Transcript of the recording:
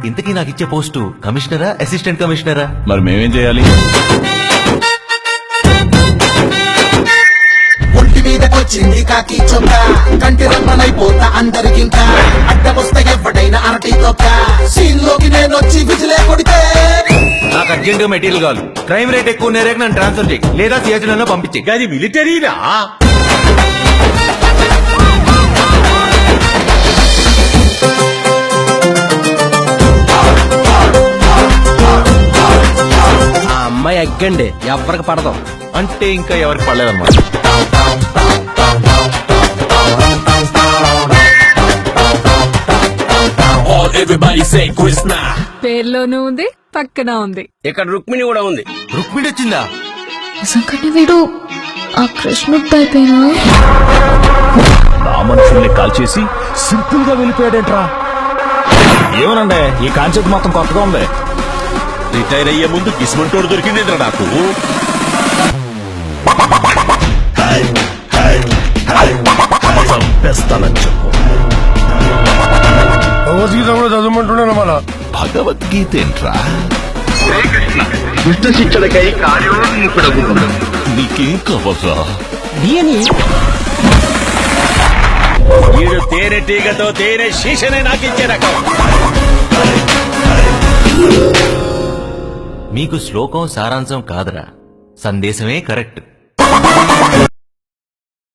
ఇంతకీ నాకు ఇచ్చే పోస్టు కమిషనరా అసిస్టెంట్ కమిషనరా? మరి మేమేం చేయాలి? ఒంటి మీదకొచ్చింది కాకి చొక్క, కంటి రమ్మనైపోతా అందరికింకా. అడ్డమొస్తే ఎవ్వడైనా అరటి తొక్క, సీన్ లోకి నేనొచ్చి విజిలే కొడితే. నాకు అర్జెంట్ మెటీరియల్ కావాలి. క్రైమ్ రేట్ ఎక్కువ నేరేక నన్ను ట్రాన్స్ఫర్ చేయి, లేదా సిఎస్లో పంపించే. అది మిలిటరీనా? ఆ అమ్మాయి ఎగ్గండి, ఎవరికి పడదాం అంటే ఇంకా ఎవరికి పడలేదన్నమాట. పేర్లోనూ ఉంది, పక్కన ఉంది. ఇక్కడ రుక్మిణి కూడా ఉంది. రుక్మిణి వచ్చిందా? నిజంగానే వీడు ఆ కృష్ణుడు అయిపోయినా నా మనుషుల్ని కాల్ చేసి సింపుల్ గా వెళ్ళిపోయాడేంట్రా? ఏమనండి, ఈ కాన్సెప్ట్ మొత్తం కొత్తగా ఉంది. రిటైర్ అయ్యే ముందు కిస్మంటోడు దొరికిందేంద్రా నాకు. చంపేస్తానని చెప్పు. భగవద్గీత కూడా చదవమంటున్నాను. మన భగవద్గీత ఏంట్రా? దుష్ట శిక్షణకై కార్యోన్ముఖుడగు నీకేం కావాలా? వీడు తేనె టీగతో తేనె శీషనే నాకిచ్చే రకం. మీకు శ్లోకం సారాంశం కాదురా, సందేశమే కరెక్ట్.